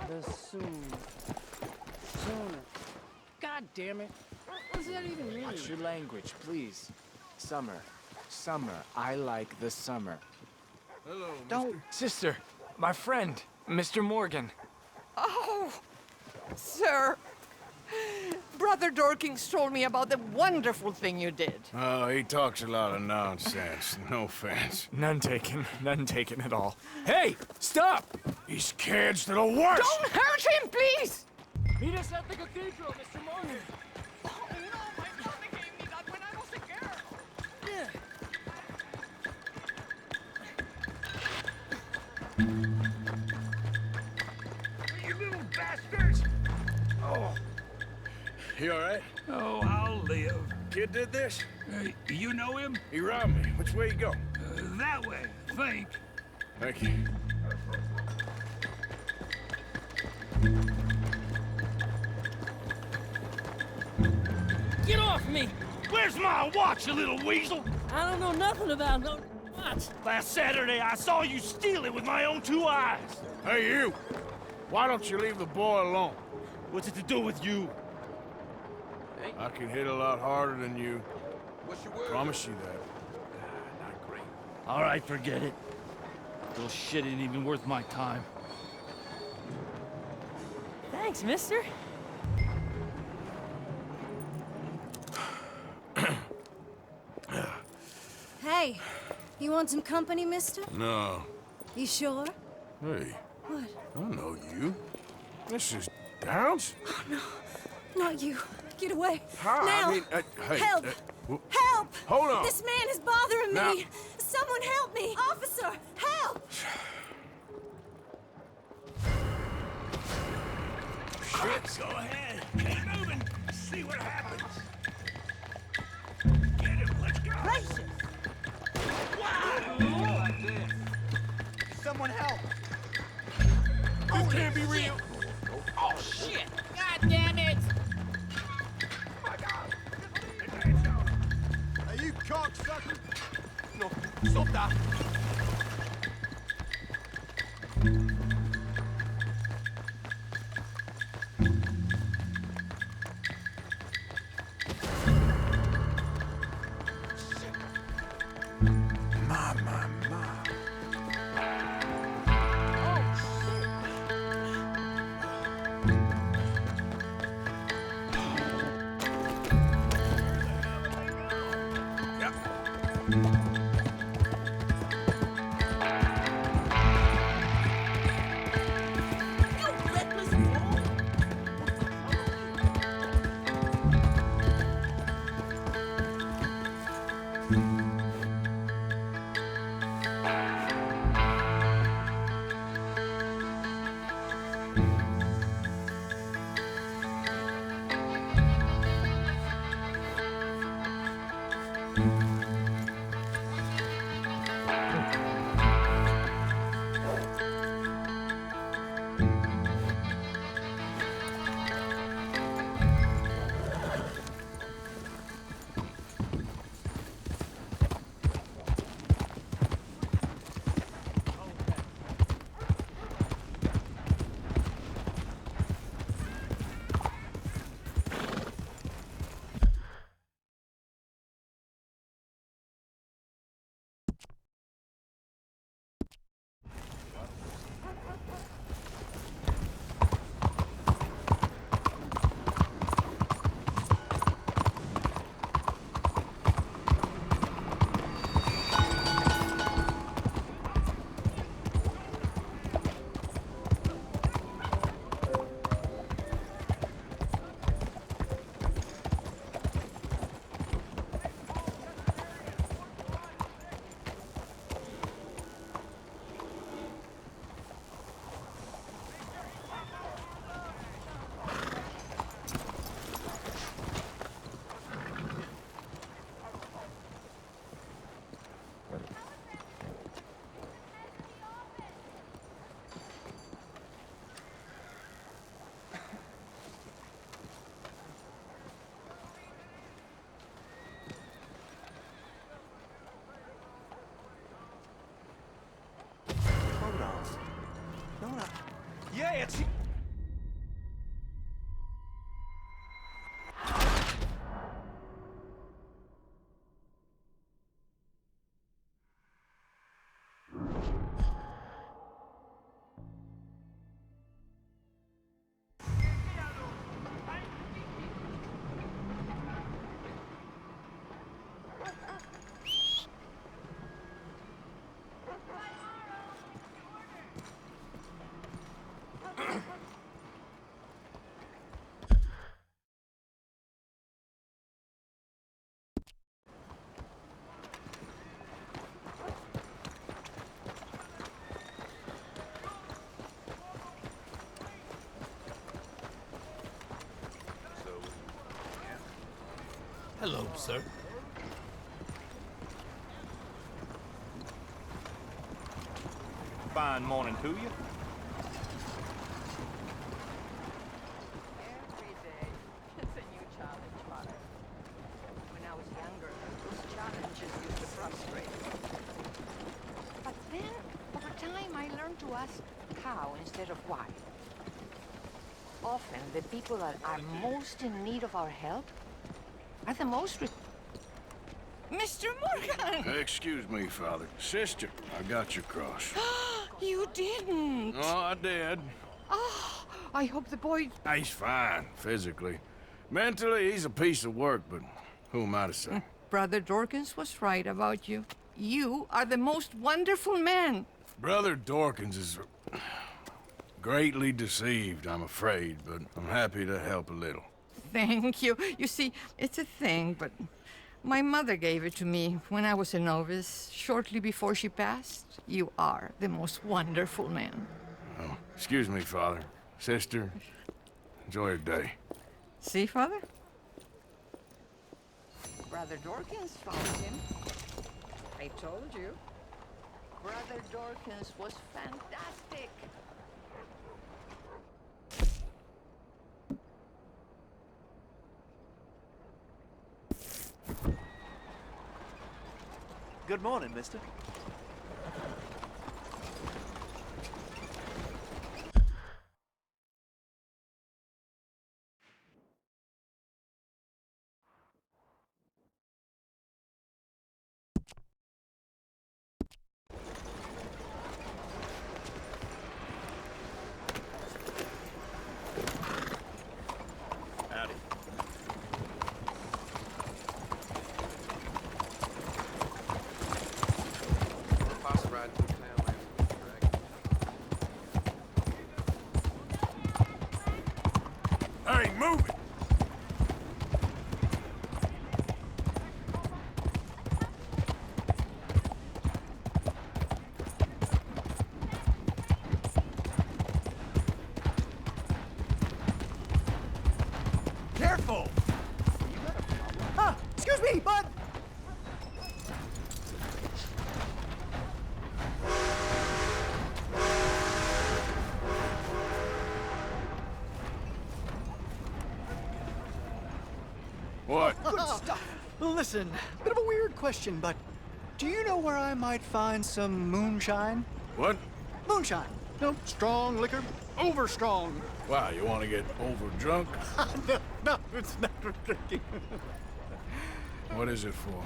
The sooner. God damn it. What does that even mean? Watch your language, please. Summer. Summer. I like the summer. Hello, Don't, sister. My friend, Mr. Morgan. Oh, sir. Brother Dorkins told me about the wonderful thing you did. Oh, he talks a lot of nonsense. No offense. None taken at all. Hey, stop! These kids, they're the worst! Don't hurt him, please! Meet us at the cathedral, Mr. Morgan. Oh, no, my mother gave me that when I was a girl. You little bastards! Oh. You all right? Oh, I'll live. Kid did this? You know him? He robbed me. Which way you go? That way, I think. Thank you. Get off me! Where's my watch, you little weasel? I don't know nothing about no watch. Last Saturday, I saw you steal it with my own 2 eyes. Hey, you! Why don't you leave the boy alone? What's it to do with you? I can hit a lot harder than you. What's your word? Promise you that. Not great. All right, forget it. Little shit ain't even worth my time. Thanks, mister. Hey, you want some company, mister? No. You sure? Hey, What? I know you. This is Downs? Oh, no. Not you. Get away. How? Now. I mean, hey, Help! wh- Help! Hold on. This man is bothering Now- me. Someone help me. Officer, help! Shit, go ahead. Keep moving. See what happens. Get him, let's go. Someone help! This can't be real. Oh, shit! God damn it! Hey, you cocksucker! No, stop that! Yeah, it's... Hello, sir. Fine morning to you. Every day, it's a new challenge, Father. When I was younger, those challenges used to frustrate me. But then, over time, I learned to ask how instead of why. Often, the people that are most in need of our help are the most Mr. Morgan! Excuse me, Father. Sister, I got your cross. You didn't! Oh, I did. Oh, I hope the boy... He's fine, physically. Mentally, he's a piece of work, but who am I to say? Brother Dorkins was right about you. You are the most wonderful man. Brother Dorkins is greatly deceived, I'm afraid, but I'm happy to help a little. Thank you. You see, it's a thing, but my mother gave it to me when I was a novice, shortly before she passed. You are the most wonderful man. Oh, excuse me, Father. Sister, enjoy your day. See, Father? Brother Dorkins found him. I told you. Brother Dorkins was fantastic. Good morning, mister. Howdy. Hey, move it! Careful! Ah, excuse me, bud! What? Good stuff. Listen, bit of a weird question, but do you know where I might find some moonshine? What? Moonshine. No, strong liquor. Over strong. Wow, you want to get over drunk? No, it's not for drinking. What is it for?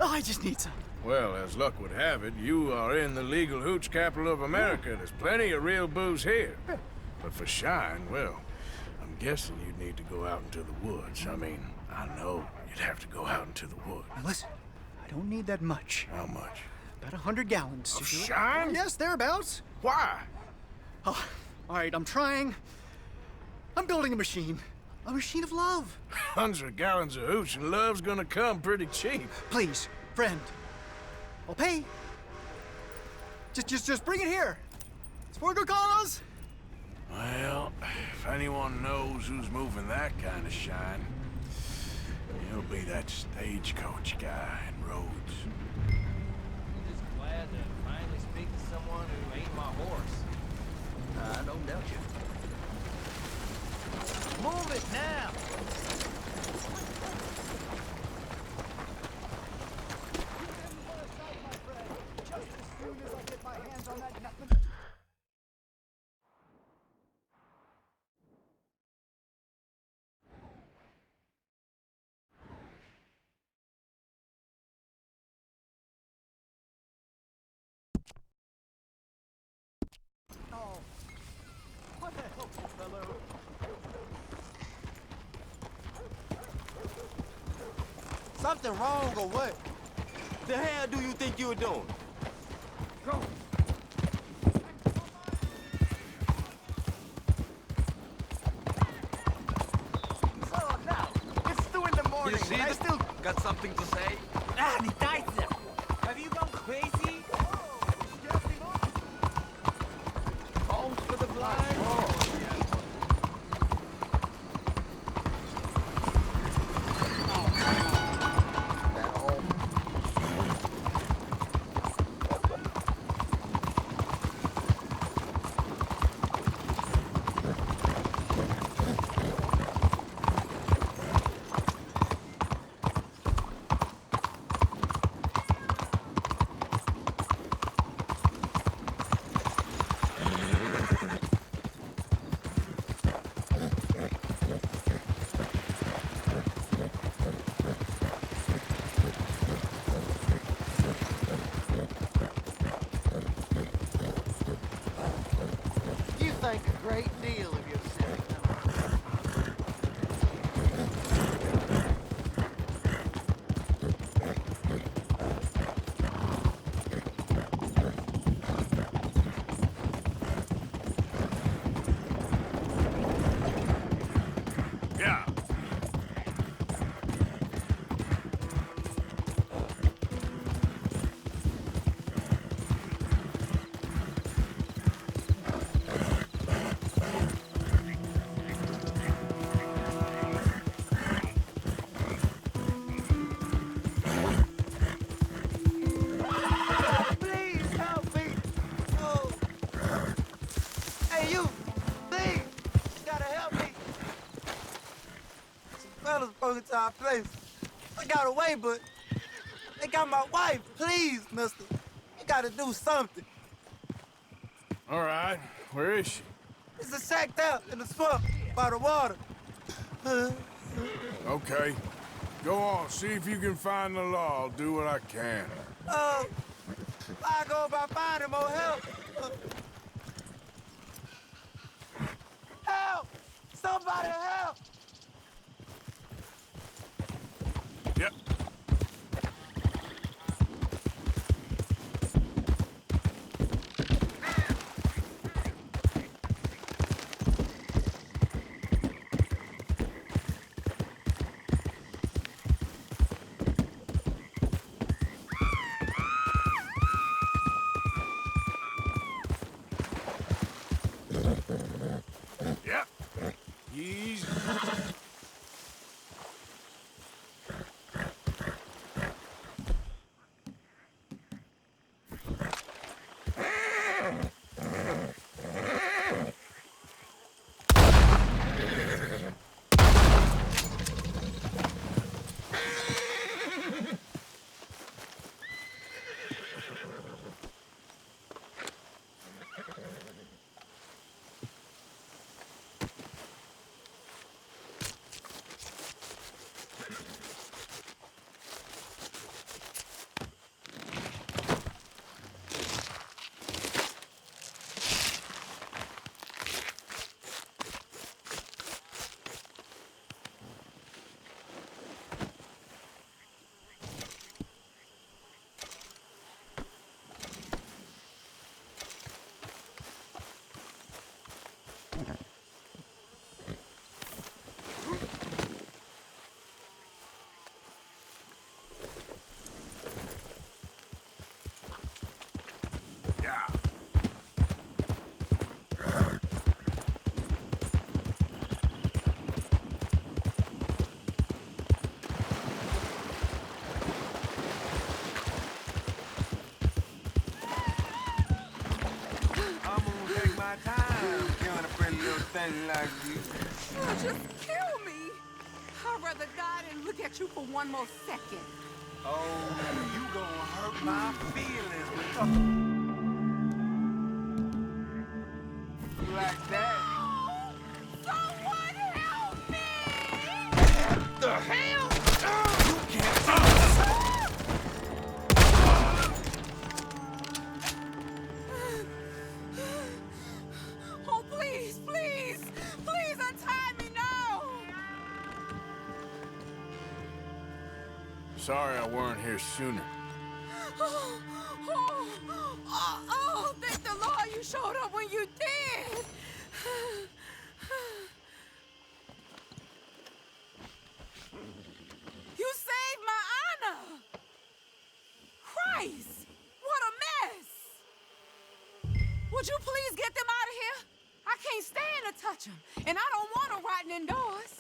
Oh, I just need some. Well, as luck would have it, you are in the legal hooch capital of America. There's plenty of real booze here. But for shine, well, I'm guessing you'd need to go out into the woods. I mean, I know you'd have to go out into the woods. Now listen, I don't need that much. How much? About 100 gallons. Of to do it. shine? Oh, yes, thereabouts. Why? Oh, all right, I'm trying. I'm building a machine. A machine of love. 100 gallons of hooch and love's gonna come pretty cheap. Please, friend. I'll pay. Just bring it here. It's for a good cause. Well, if anyone knows who's moving that kind of shine, he'll be that stagecoach guy in Rhodes. Just glad to finally speak to someone who ain't my horse. I don't doubt you. Move it now! Something wrong or what? The hell do you think you're doing? Go! So now, it's 2 in the morning and I still Got something to say? Ah, die Scheiße! Have you gone crazy? Homes for the blind? great deal of your civic knowledge. Yeah. Please help me. Oh. Hey, you. Please. You gotta help me. Some fellas broke into our place. I got away, but they got my wife. Please, mister. You gotta do something. All right. Where is she? It's a sacked out in the swamp by the water. Okay. Go on, see if you can find the law. I'll do what I can. I go about finding more help. Help! Somebody help! Yep. Yep. Easy. Yeah. I'm gonna take my time killing a pretty little thing like you. Oh, just kill me. I'd rather die than look at you for one more second. Oh, you gonna hurt my feelings like that. Someone help me! The hell? You can't. Oh, please, please, please untie me now! Sorry I weren't here sooner. Thank the Lord you showed up when you did! You saved my honor! Christ! What a mess! Would you please get them out of here? I can't stand to touch them, and I don't want them rotting indoors.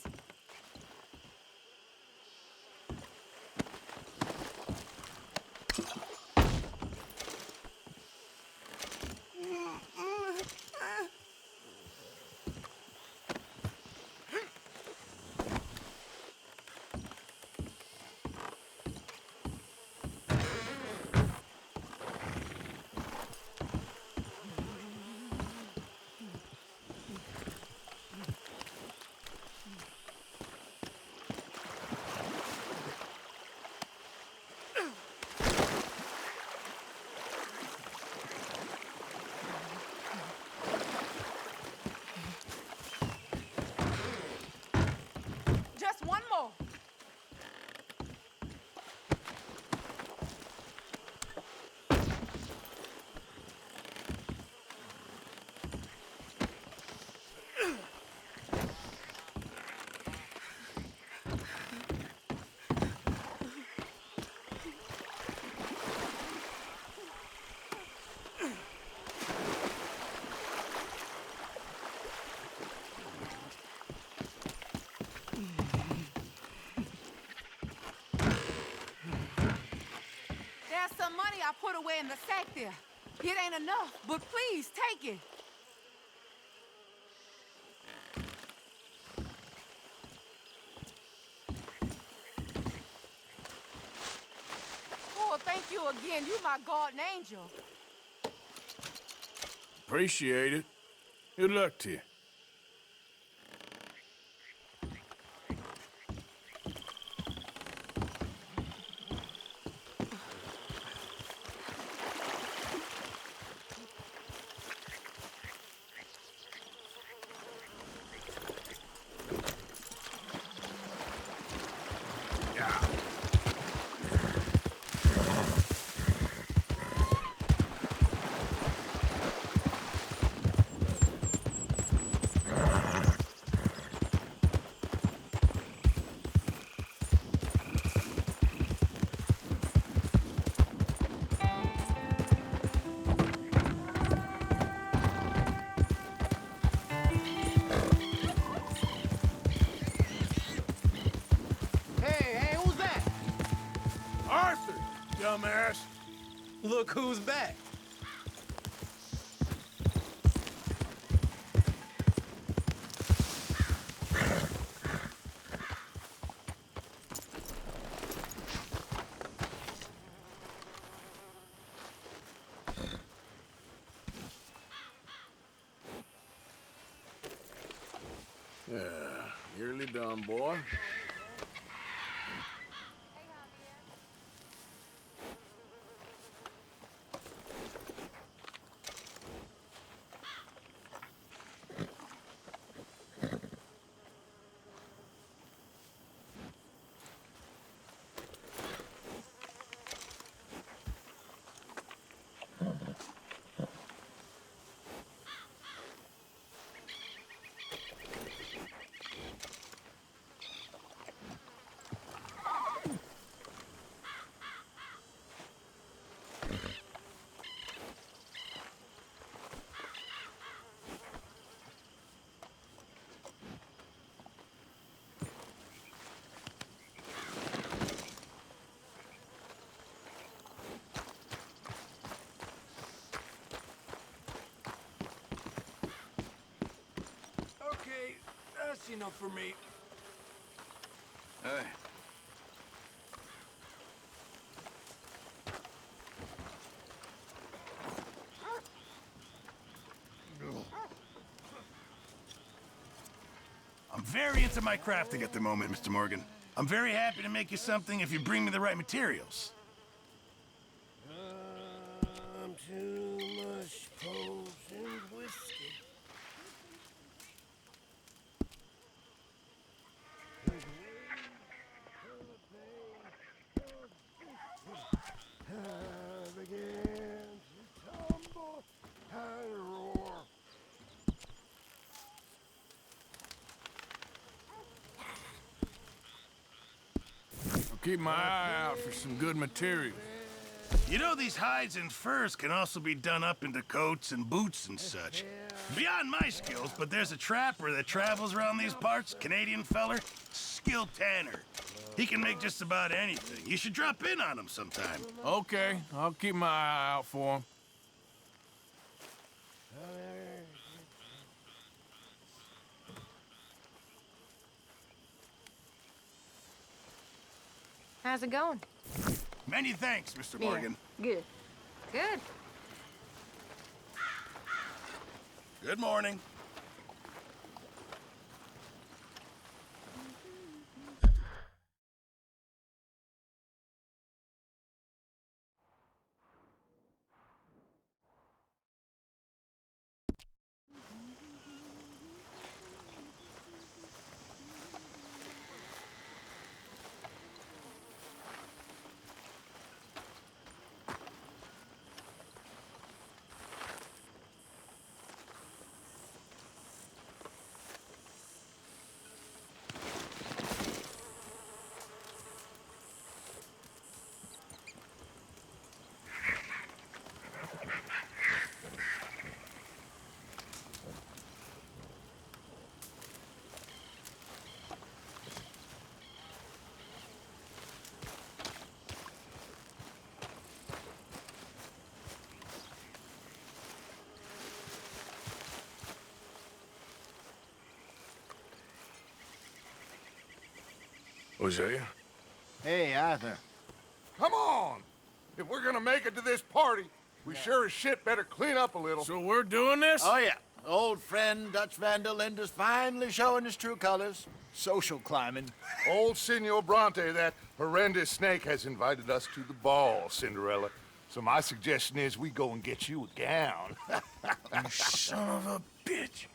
got some money I put away in the sack there. It ain't enough, but please take it. Oh, thank you again. You my guardian angel. Appreciate it. Good luck to you. Hey, who's that? Arthur, dumbass. Look who's back. Yeah, nearly done, boy. Okay, that's enough for me. Hey. I'm very into my crafting at the moment, Mr. Morgan. I'm very happy to make you something if you bring me the right materials. Too much potent whiskey. Began to tumble and roar. I'll keep my eye out for some good materials. You know, these hides and furs can also be done up into coats and boots and such. Beyond my skills, but there's a trapper that travels around these parts, Canadian feller, skilled tanner. He can make just about anything. You should drop in on him sometime. Okay, I'll keep my eye out for him. How's it going? Many thanks, Mr. Morgan. Good. Good. Good morning. Hosea. Hey, Arthur. Come on! If we're gonna make it to this party, we sure as shit better clean up a little. So we're doing this? Oh, yeah. Old friend Dutch Van der Linde's finally showing his true colors. Social climbing. Old Senor Bronte, that horrendous snake, has invited us to the ball, Cinderella. So my suggestion is we go and get you a gown. You son of a bitch.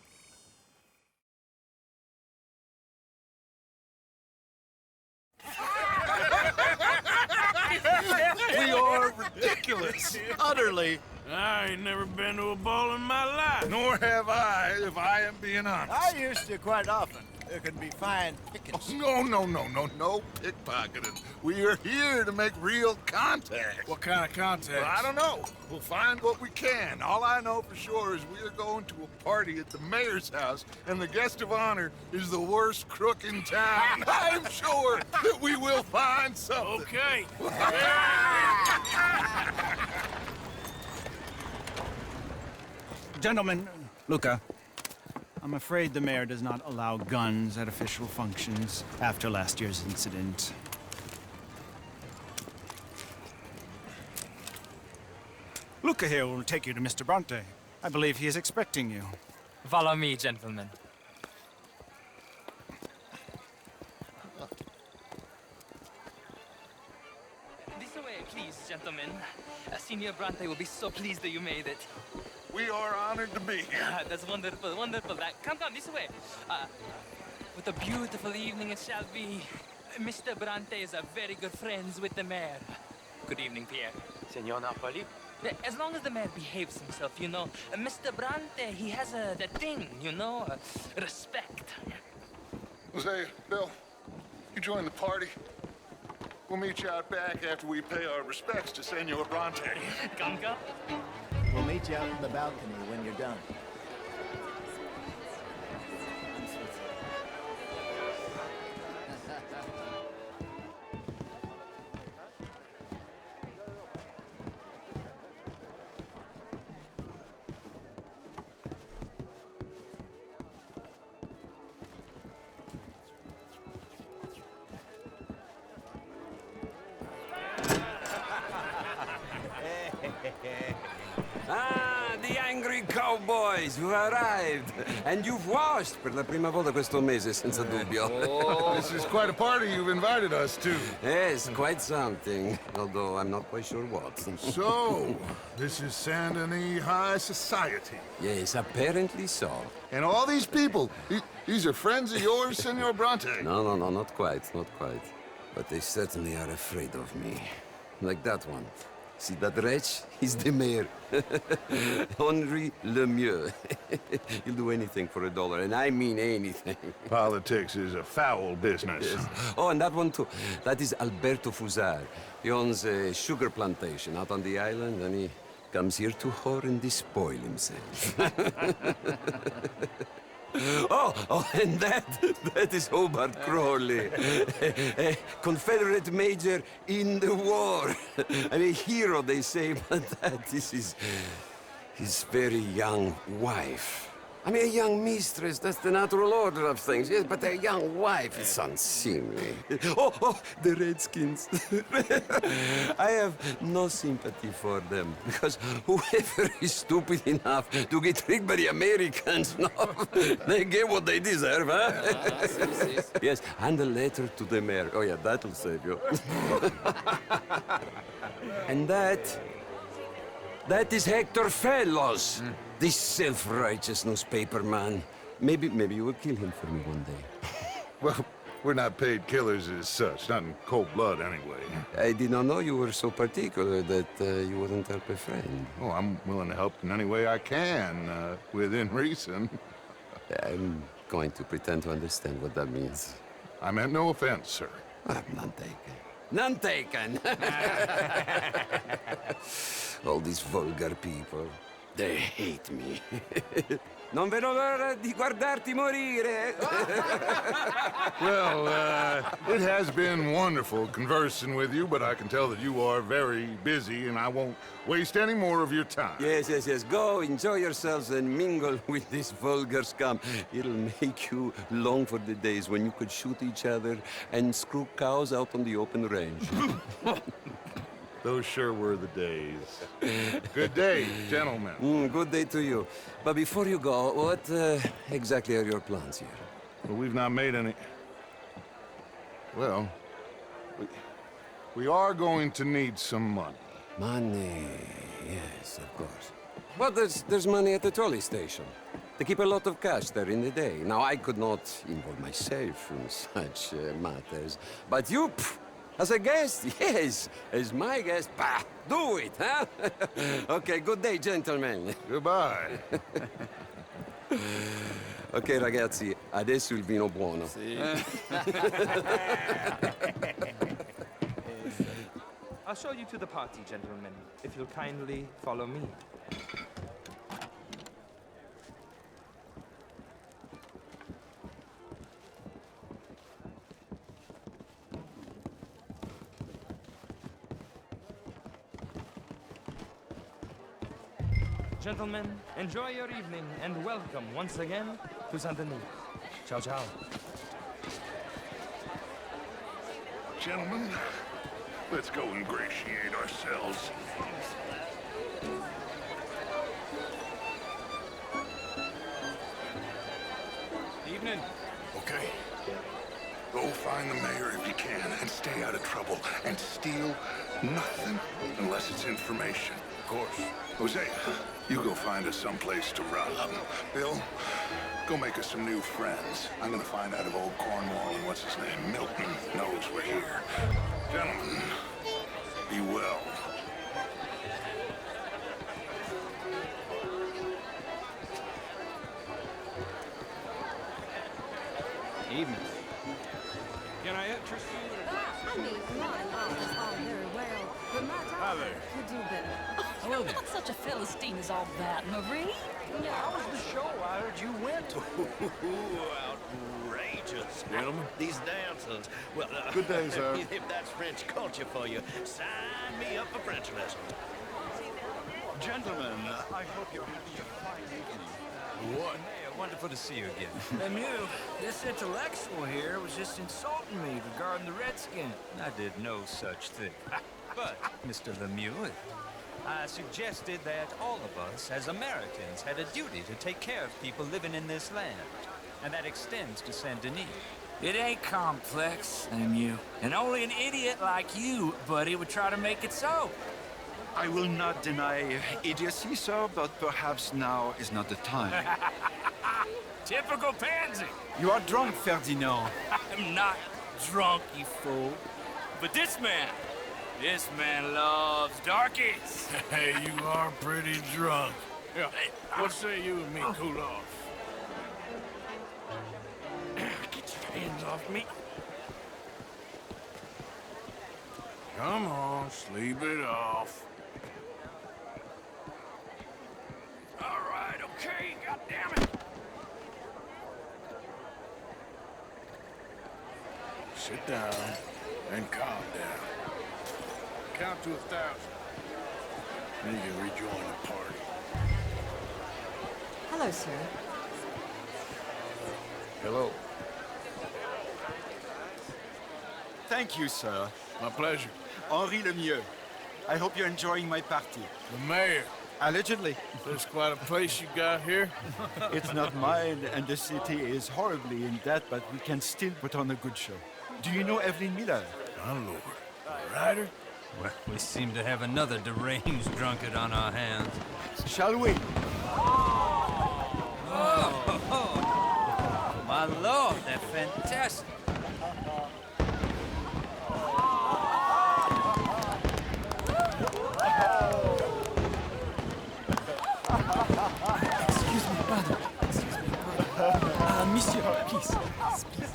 We are ridiculous. Utterly. I ain't never been to a ball in my life. Nor have I, if I am being honest. I used to quite often. There can be fine pickings. No pickpocketing. We are here to make real contact. What kind of contact? Well, I don't know. We'll find what we can. All I know for sure is we are going to a party at the mayor's house, and the guest of honor is the worst crook in town. I'm sure that we will find something. Okay. Gentlemen, Luca, I'm afraid the mayor does not allow guns at official functions after last year's incident. Luca here will take you to Mr. Bronte. I believe he is expecting you. Follow me, gentlemen. This way, please, gentlemen. Senior Bronte will be so pleased that you made it. We are honored to be here. That's wonderful, wonderful. Come, this way. What a beautiful evening it shall be. Mr. Bronte is a very good friends with the mayor. Good evening, Pierre. Senor Napoli? As long as the mayor behaves himself, you know. Mr. Bronte, he has that thing, you know, respect. Hosea, Bill, you join the party. We'll meet you out back after we pay our respects to Senor Bronte. Come. We'll meet you out on the balcony when you're done. Ah, the angry cowboys who arrived. And you've washed per la prima volta questo mese, senza dubbio. This is quite a party you've invited us to. Yes, quite something. Although I'm not quite sure what. So, this is Saint Denis High Society. Yes, apparently so. And all these people, these are friends of yours, Senor Bronte? No, not quite. But they certainly are afraid of me. Like that one. See that wretch? He's the mayor. Henri Lemieux. He'll do anything for $1, and I mean anything. Politics is a foul business. Yes. Oh, and that one too. That is Alberto Fusar. He owns a sugar plantation out on the island, and he comes here to whore and despoil himself. Oh, and that is Hobart Crawley, a Confederate major in the war. I mean, a hero, they say, but that is his very young wife. I mean, a young mistress, that's the natural order of things, yes, but a young wife is unseemly. Oh, the Redskins. I have no sympathy for them, because whoever is stupid enough to get tricked by the Americans, no, they get what they deserve, huh? Yes, and a letter to the mayor. Oh, yeah, that'll save you. And that is Hector Fellows. This self-righteous newspaper man. Maybe you will kill him for me one day. Well, we're not paid killers as such, not in cold blood anyway. I did not know you were so particular that you wouldn't help a friend. Oh, I'm willing to help in any way I can, within reason. I'm going to pretend to understand what that means. I meant no offense, sir. None taken. None taken! All these vulgar people. They hate me. Non vedo l'ora di guardarti morire. Well, it has been wonderful conversing with you, but I can tell that you are very busy, and I won't waste any more of your time. Yes, yes, yes. Go, enjoy yourselves, and mingle with this vulgar scum. It'll make you long for the days when you could shoot each other and screw cows out on the open range. Those sure were the days. Good day, gentlemen. Good day to you. But before you go, what exactly are your plans here? Well, we've not made any... Well, we are going to need some money. Money, yes, of course. Well, there's money at the trolley station. They keep a lot of cash there in the day. Now, I could not involve myself in such matters. But you, as a guest, yes, as my guest, bah, do it, huh? Okay, good day, gentlemen. Goodbye. Ok, ragazzi, adesso il vino buono. I'll show you to the party, gentlemen, if you'll kindly follow me. Gentlemen, enjoy your evening and welcome once again to Saint Denis. Ciao, ciao. Gentlemen, let's go ingratiate ourselves. Evening. Okay. Go find the mayor if you can and stay out of trouble and steal nothing unless it's information. Of course. Jose, you go find us someplace to run. Bill, go make us some new friends. I'm gonna find out if old Cornwall and what's his name, Milton, knows we're here. Gentlemen, be well. Evening. Can I interest you? I mean, my mom is all very well, but my daughter could do better. Hello there. Not such a Philistine as all that, Marie. Yeah, how was the show? I heard you went. Outrageous. Gentlemen? These dancers. Well, Good day, sir. If that's French culture for you, sign me up for French lessons. Gentlemen, I hope you're having a fine evening. What? Mayor, wonderful to see you again. Lemieux, this intellectual here was just insulting me regarding the Redskin. I did no such thing. But, Mr. Lemieux, I suggested that all of us, as Americans, had a duty to take care of people living in this land. And that extends to Saint-Denis. It ain't complex, Lemieux. And only an idiot like you, buddy, would try to make it so. I will not deny idiocy, sir, but perhaps now is not the time. Typical pansy. You are drunk, Ferdinand. I'm not drunk, you fool. But this man loves darkies. Hey, you are pretty drunk. Yeah, what say you and me cool off? Get your hands off me. Come on, sleep it off. All right, okay, goddammit. Sit down and calm down. Count to 1,000. Then you can rejoin the party. Hello, sir. Hello. Thank you, sir. My pleasure. Henri Lemieux. I hope you're enjoying my party. The mayor. Allegedly. There's quite a place you got here. It's not mine, and the city is horribly in debt, but we can still put on a good show. Do you know Evelyn Miller? My lord. A writer? Well, we seem to have another deranged drunkard on our hands. Shall we? Oh, my lord, they're fantastic. Excuse me, pardon. Excuse me, pardon. Monsieur, please. Please.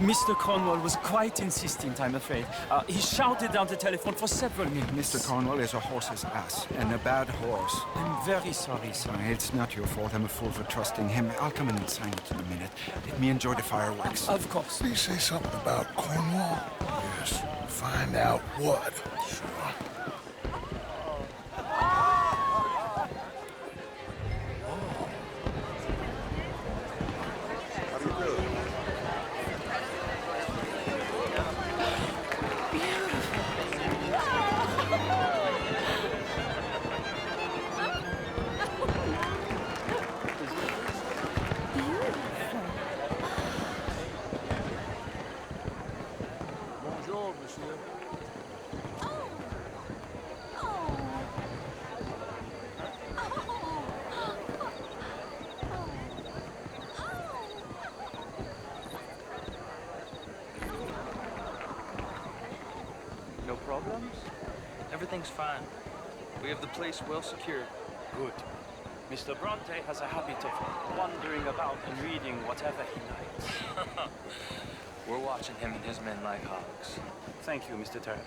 Mr. Cornwall was quite insistent, I'm afraid. He shouted down the telephone for several minutes. Mr. Cornwall is a horse's ass, and a bad horse. I'm very sorry, sir. It's not your fault. I'm a fool for trusting him. I'll come in and sign it in a minute. Let me enjoy the fireworks. Of course. Did he say something about Cornwall? Yes. Find out what. Sure. Bonjour, monsieur. No problems? Everything's fine. We have the place well secured. Good. Mr. Bronte has a habit of wandering about and reading whatever he likes. We're watching him and his men like hawks. Thank you, Mr. Turner.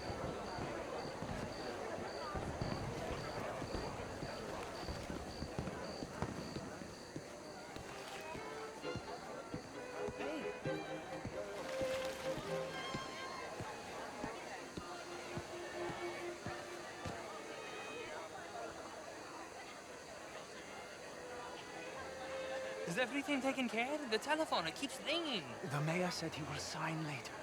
Is everything taken care of? The telephone, it keeps ringing. The mayor said he will sign later.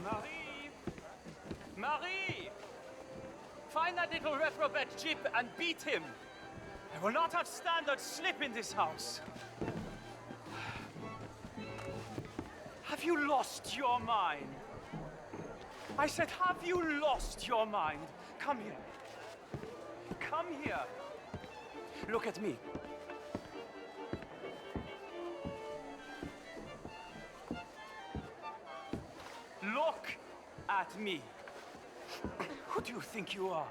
Marie! Marie! Find that little reprobate Jip and beat him. I will not have standard slip in this house. Have you lost your mind? I said, have you lost your mind? Come here. Come here. Look at me. Look at me. Who do you think you are?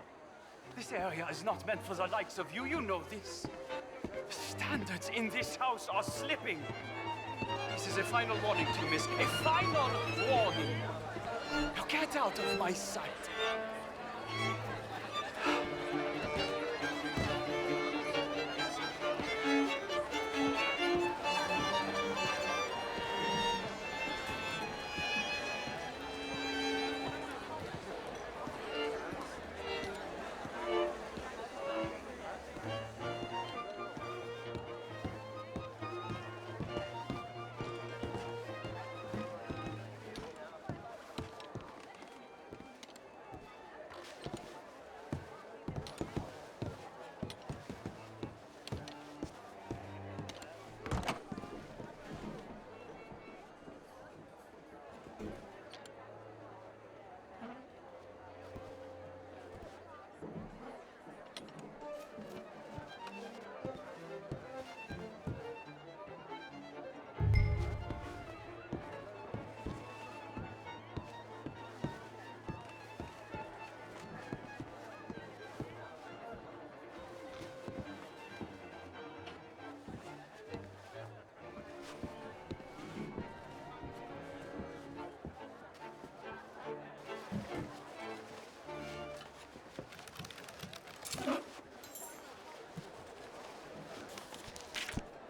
This area is not meant for the likes of you. You know this. The standards in this house are slipping. This is a final warning to you, miss. A final warning. Now get out of my sight.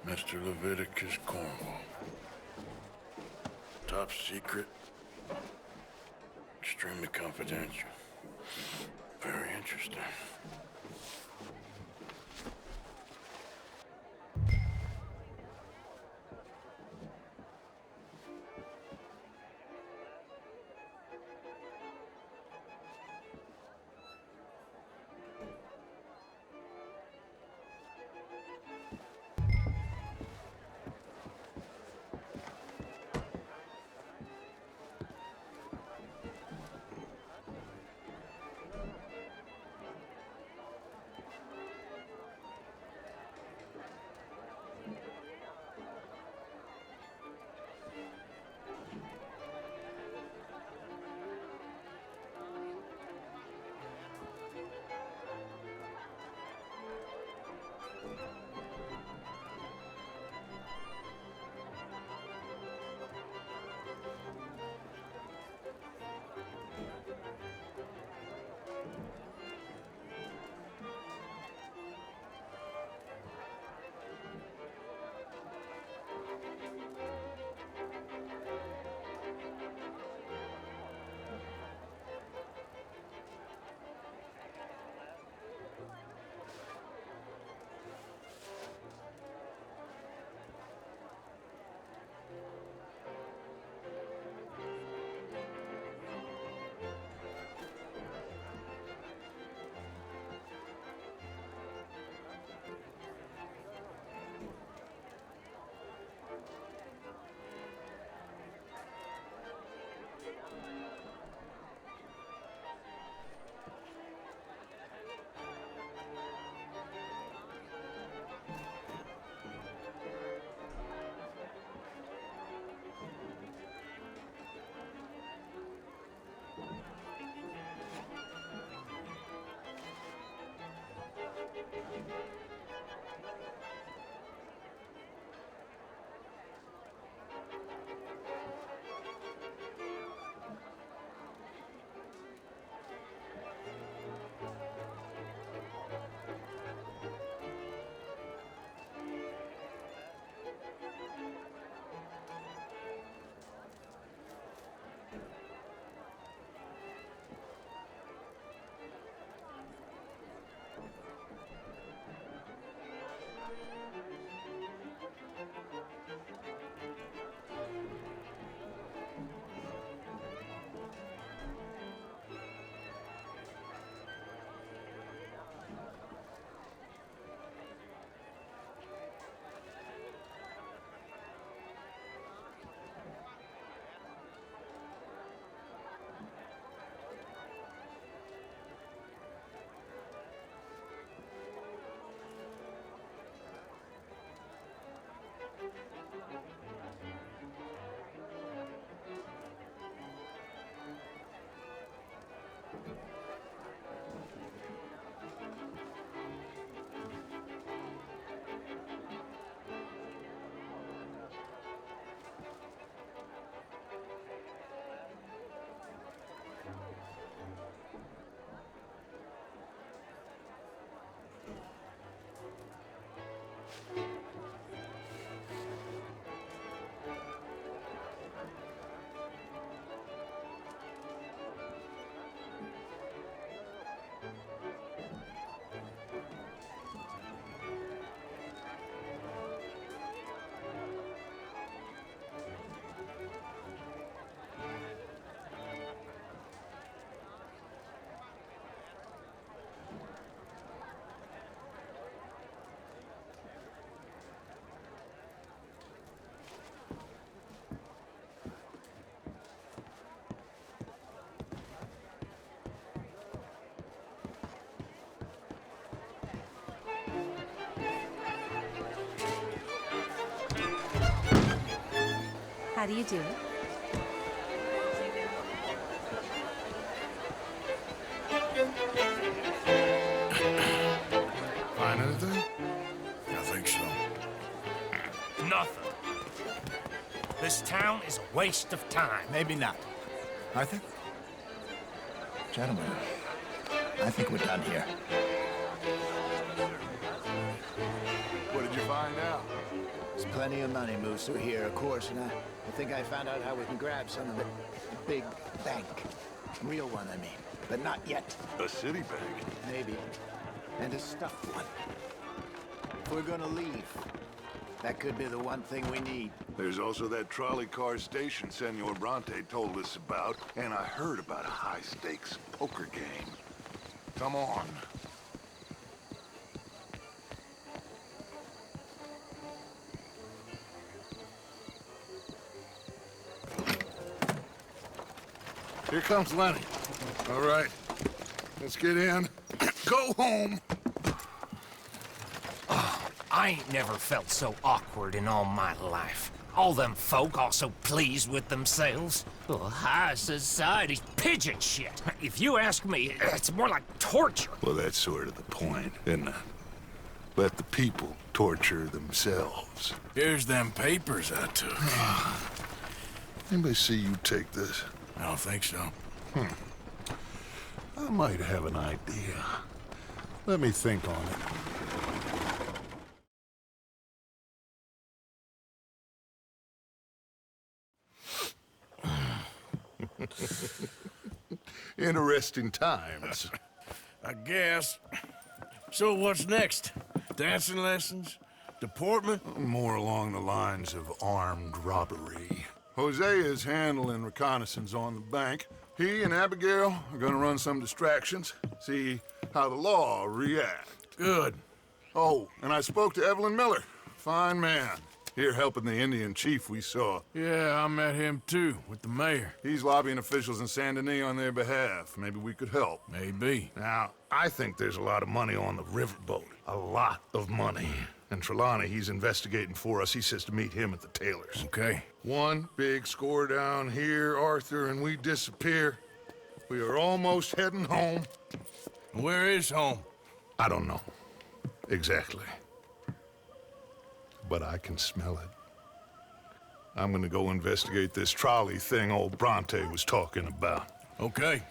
Mr. Leviticus Cornwall. Top secret. Extremely confidential. Very interesting. How do you do? Find anything? I think so. Nothing. This town is a waste of time. Maybe not. Arthur? Gentlemen, I think we're done here. What did you find out? There's plenty of money moves through here, of course, and I think I found out how we can grab some of it. A big bank. Real one, I mean. But not yet. A city bank? Maybe. And a stuffed one. If we're gonna leave, that could be the one thing we need. There's also that trolley car station Senor Bronte told us about, and I heard about a high-stakes poker game. Come on. Here comes Lenny. All right, let's get in. Go home. I ain't never felt so awkward in all my life. All them folk all so pleased with themselves. Oh, high society's pigeon shit. If you ask me, it's more like torture. Well, that's sort of the point, isn't it? Let the people torture themselves. Here's them papers I took. Anybody see you take this? I don't think so. I might have an idea. Let me think on it. Interesting times. I guess. So what's next? Dancing lessons? Deportment? More along the lines of armed robbery. Jose is handling reconnaissance on the bank. He and Abigail are gonna run some distractions, see how the law reacts. Good. Oh, and I spoke to Evelyn Miller. Fine man. Here helping the Indian chief we saw. Yeah, I met him too, with the mayor. He's lobbying officials in Saint Denis on their behalf. Maybe we could help. Maybe. Now, I think there's a lot of money on the riverboat. A lot of money. And Trelawney, he's investigating for us. He says to meet him at the Taylor's. Okay. One big score down here, Arthur, and we disappear. We are almost heading home. Where is home? I don't know. Exactly. But I can smell it. I'm gonna go investigate this trolley thing old Bronte was talking about. Okay.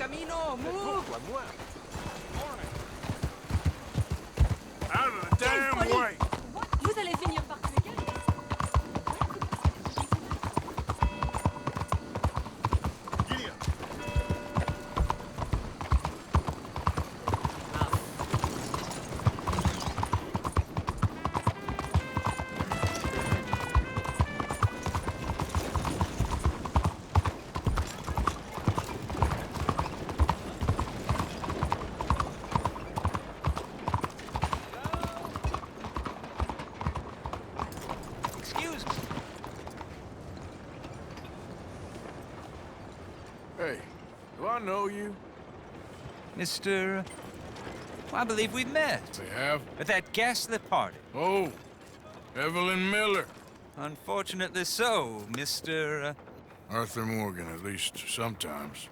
camino! Move! Out of the damn way! Vous allez finir par tuer Excuse me. Hey, do I know you? Mr. I believe we met. We have? At that gaslit party. Oh, Evelyn Miller. Unfortunately so, Mr. Arthur Morgan, at least sometimes.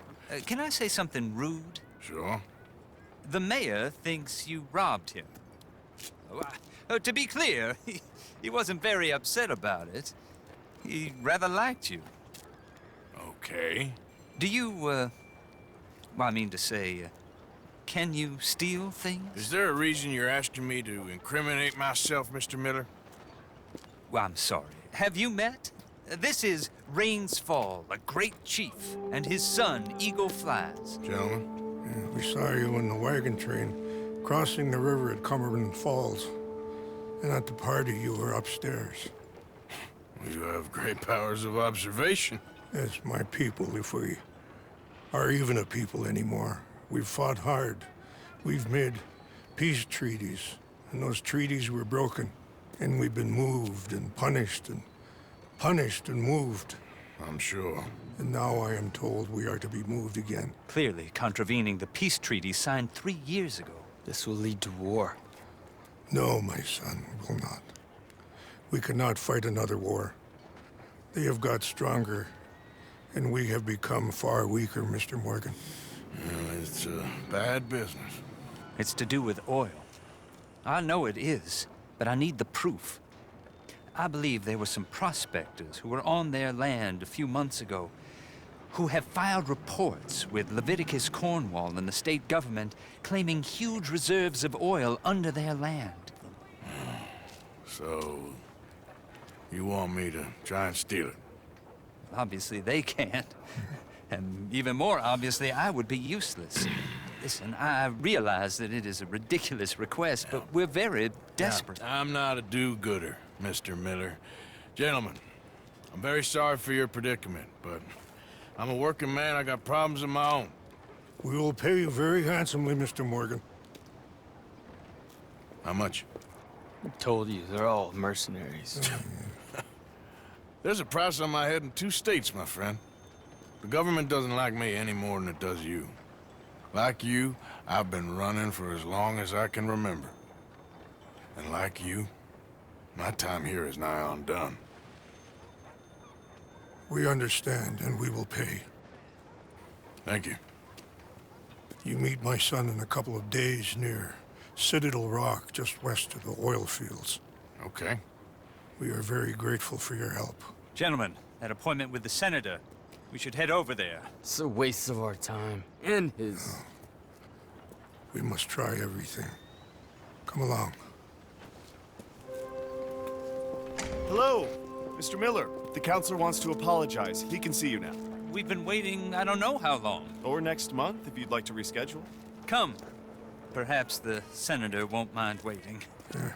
Can I say something rude? Sure. The mayor thinks you robbed him. To be clear, he wasn't very upset about it. He rather liked you. Okay. Do you, well, I mean to say, can you steal things? Is there a reason you're asking me to incriminate myself, Mr. Miller? Well, I'm sorry. Have you met? This is Rains Fall, a great chief, and his son, Eagle Flies. Gentlemen? Yeah, we saw you in the wagon train crossing the river at Cumberland Falls. And at the party, you were upstairs. You have great powers of observation. Yes, my people, if we are even a people anymore. We've fought hard. We've made peace treaties, and those treaties were broken. And we've been moved and punished and moved. I'm sure. And now I am told we are to be moved again. Clearly contravening the peace treaty signed 3 years ago. This will lead to war. No, my son, it will not. We cannot fight another war. They have got stronger, and we have become far weaker, Mr. Morgan. Well, it's a bad business. It's to do with oil. I know it is, but I need the proof. I believe there were some prospectors who were on their land a few months ago who have filed reports with Leviticus Cornwall and the state government claiming huge reserves of oil under their land. So, you want me to try and steal it? Obviously they can't. And even more obviously, I would be useless. Listen, I realize that it is a ridiculous request, but we're very desperate. Now, I'm not a do-gooder, Mr. Miller. Gentlemen, I'm very sorry for your predicament, but I'm a working man. I got problems of my own. We will pay you very handsomely, Mr. Morgan. How much? I told you, they're all mercenaries. There's a price on my head in 2 states, my friend. The government doesn't like me any more than it does you. Like you, I've been running for as long as I can remember. And like you, my time here is nigh on done. We understand, and we will pay. Thank you. You meet my son in a couple of days near Citadel Rock, just west of the oil fields. Okay. We are very grateful for your help. Gentlemen, that appointment with the senator. We should head over there. It's a waste of our time. And his. We must try everything. Come along. Hello, Mr. Miller. The counselor wants to apologize. He can see you now. We've been waiting I don't know how long. Or next month, if you'd like to reschedule. Come. Perhaps the senator won't mind waiting. Yeah.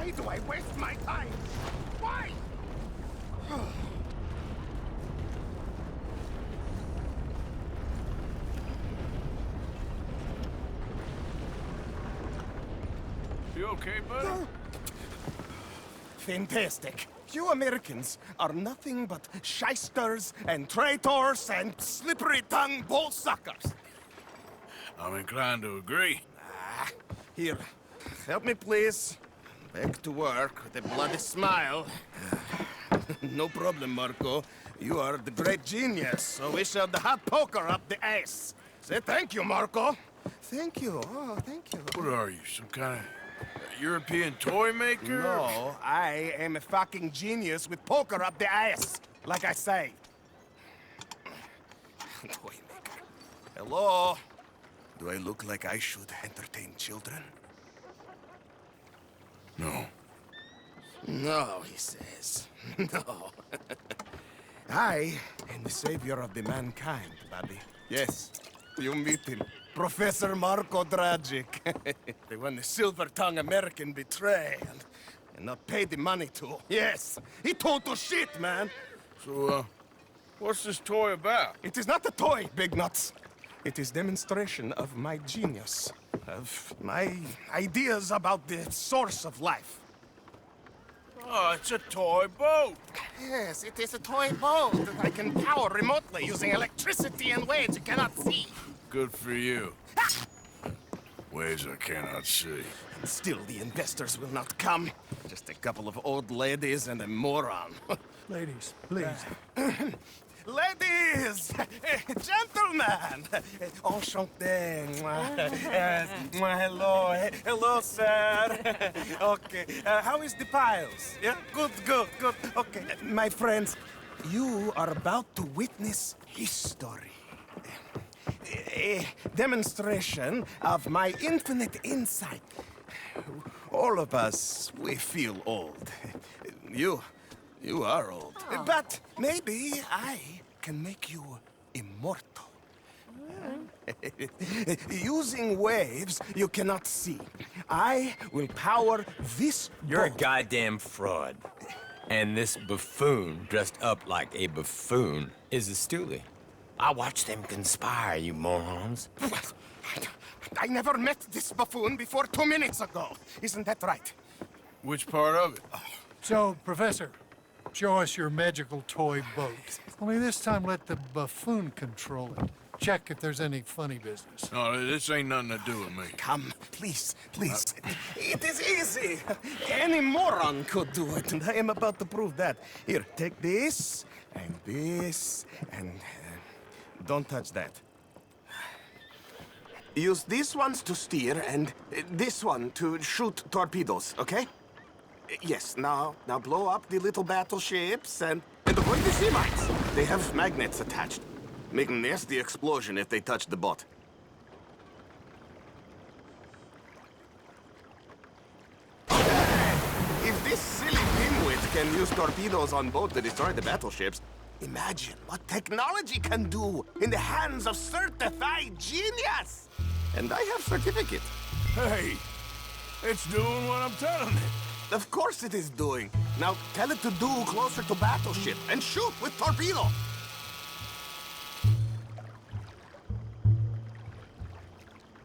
Why do I waste my time? Why? You okay, buddy? Fantastic. You Americans are nothing but shysters and traitors and slippery-tongued bull-suckers. I'm inclined to agree. Here, help me, please. Back to work with a bloody smile. No problem, Marco. You are the great genius, so we shove the hot poker up the ass. Say thank you, Marco. Thank you. Oh, thank you. What are you, some kind of European toy maker? No, I am a fucking genius with poker up the ass, like I say. Toy maker. Hello? Do I look like I should entertain children? No. No, he says. No. I am the savior of the mankind, buddy. Yes, you meet him. Professor Marco Dragic. The one the silver-tongued American betray and not pay the money to. Yes, he total shit, man. So, what's this toy about? It is not a toy, Big Nuts. It is demonstration of my genius, of my ideas about the source of life. Oh, it's a toy boat. Yes, it is a toy boat that I can power remotely using electricity in ways you cannot see. Good for you. Ways I cannot see. And still, the investors will not come. Just a couple of old ladies and a moron. Ladies, please. Ladies! Gentlemen! Enchanté. Hello. Hello, sir. Okay. How is the piles? Yeah? Good. Okay. My friends, you are about to witness history. A demonstration of my infinite insight. All of us, we feel old. You are old. Oh. But maybe I can make you immortal. Using waves you cannot see, I will power this You're a boat. goddamn fraud. And this buffoon, dressed up like a buffoon, is a stoolie. I watched them conspire, you morons. I never met this buffoon before 2 minutes ago. Isn't that right? Which part of it? So, Professor, show us your magical toy boat. Only this time let the buffoon control it. Check if there's any funny business. No, this ain't nothing to do with me. Come, please. It is easy. Any moron could do it, and I am about to prove that. Here, take this, and don't touch that. Use these ones to steer, and this one to shoot torpedoes, okay? Yes, now blow up the little battleships, and avoid the sea mines. They have magnets attached. Make a nasty explosion if they touch the boat. If this silly dimwit can use torpedoes on boat to destroy the battleships, imagine what technology can do in the hands of certified genius! And I have certificate. Hey, it's doing what I'm telling it. Of course it is doing. Now tell it to do closer to battleship and shoot with torpedo.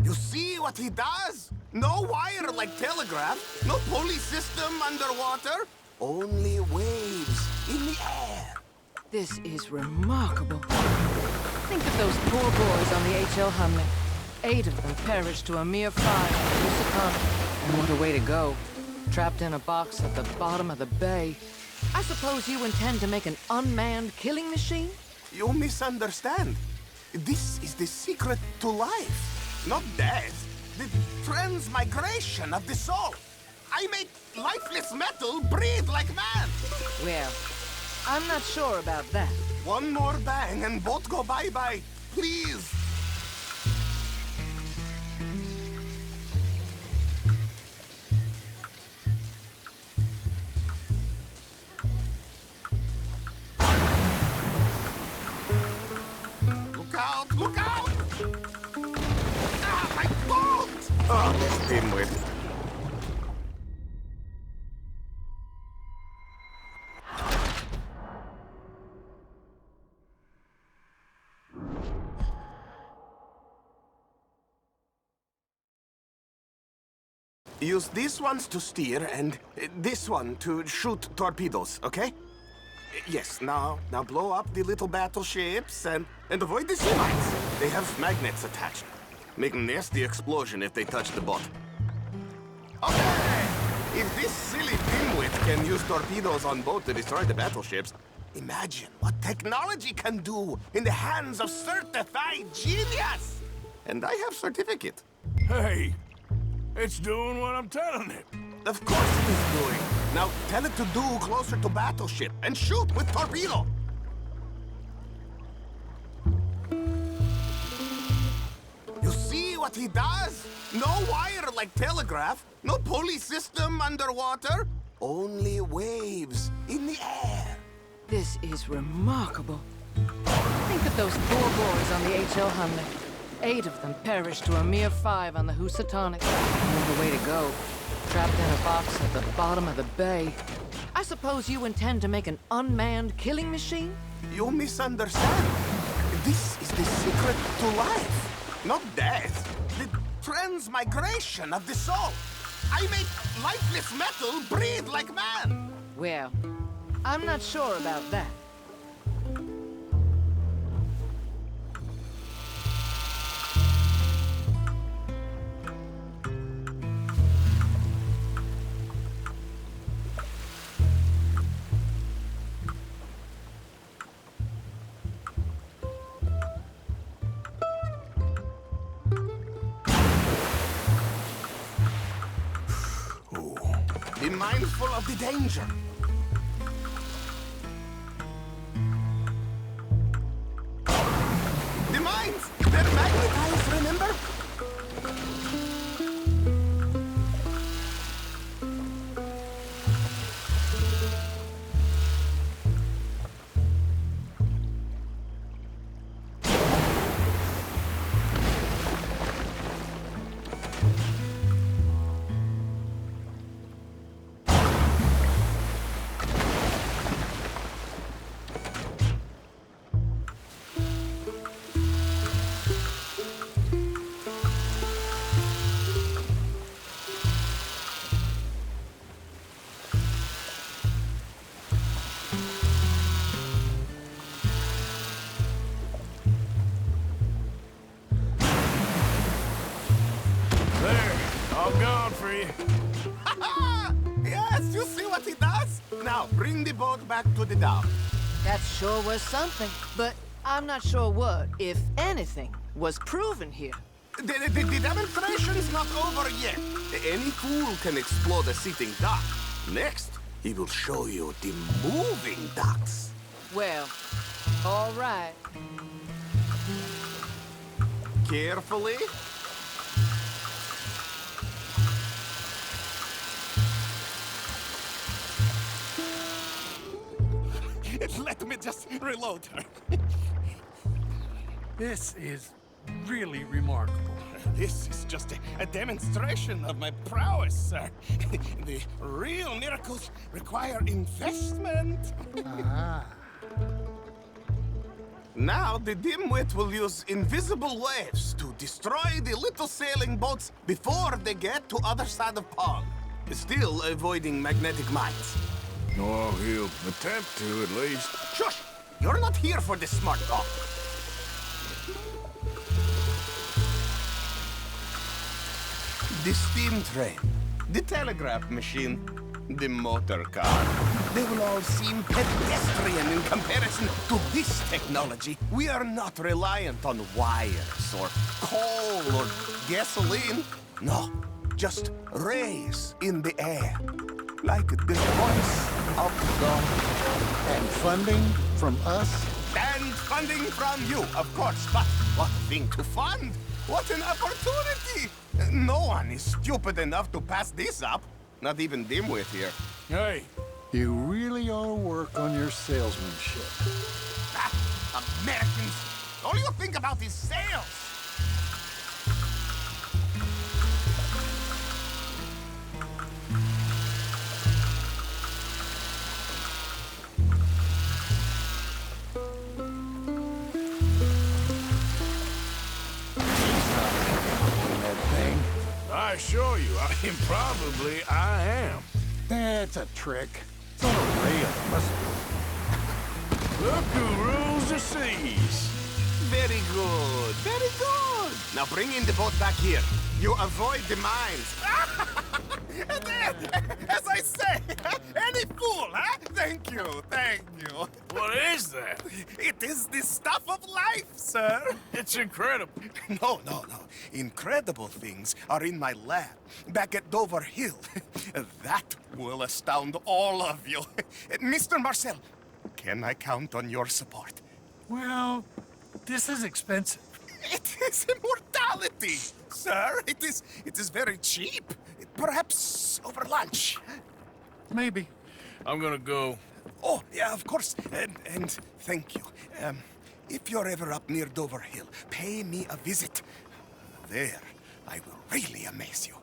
You see what he does? No wire like telegraph, no pulley system underwater, only waves in the air. This is remarkable. Think of those poor boys on the H.L. Hunley. 8 of them perished to a mere 5 in Lusitania. And what a way to go. Trapped in a box at the bottom of the bay. I suppose you intend to make an unmanned killing machine? You misunderstand. This is the secret to life, not death. The transmigration of the soul. I make lifeless metal breathe like man. Well, I'm not sure about that. One more bang and both go bye-bye. Please. Look out! Ah, my boat! Oh, this dimwit. Use these ones to steer and this one to shoot torpedoes, okay? Yes, now blow up the little battleships and avoid the sea mines. They have magnets attached. Make a nasty explosion if they touch the boat. Okay! If this silly dimwit can use torpedoes on boat to destroy the battleships, imagine what technology can do in the hands of certified genius! And I have certificate. Hey, it's doing what I'm telling it. Of course it is doing. Now tell it to do closer to battleship and shoot with torpedo. You see what he does? No wire like telegraph, no pulley system underwater, only waves in the air. This is remarkable. Think of those poor boys on the H.L. Hunley. 8 of them perished to a mere 5 on the Housatonic. No way to go. Trapped in a box at the bottom of the bay. I suppose you intend to make an unmanned killing machine? You misunderstand. This is the secret to life, not death. The transmigration of the soul. I make lifeless metal breathe like man. Well, I'm not sure about that. Be mindful of the danger. The mines! They're magnetized, remember? I'm gone for you. Yes, you see what he does? Now, bring the boat back to the dock. That sure was something, but I'm not sure what, if anything, was proven here. The demonstration's not over yet. Any fool can explode a sitting dock. Next, he will show you the moving docks. Well, all right. Carefully. Let me just reload her. This is really remarkable. This is just a demonstration of my prowess, sir. The real miracles require investment. Ah. Now the dimwit will use invisible waves to destroy the little sailing boats before they get to other side of pond, still avoiding magnetic mines. Oh, he'll attempt to, at least. Shush! You're not here for this smart talk. The steam train, the telegraph machine, the motor car. They will all seem pedestrian in comparison to this technology. We are not reliant on wires or coal or gasoline. No, just rays in the air. Like the voice of God. And funding from us? And funding from you, of course. But what a thing to fund! What an opportunity! No one is stupid enough to pass this up. Not even dimwit here. Hey. You really ought to work on your salesmanship. Ah, Americans! All you think about is sales! I assure you, probably I am. That's a trick. It's not real. Look who rules the seas. Very good, very good. Now bring in the boat back here. You avoid the mines. As I say, any fool, huh? Thank you, thank you. What is that? It is the stuff of life, sir. It's incredible. No. Incredible things are in my lab, back at Dover Hill. That will astound all of you. Mr. Marcel, can I count on your support? Well, this is expensive. It is immortality, sir. It is very cheap. Perhaps over lunch. Maybe. I'm gonna go. Oh, yeah, of course. And thank you. If you're ever up near Dover Hill, pay me a visit. There, I will really amaze you.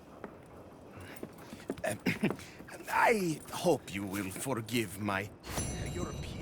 I hope you will forgive my European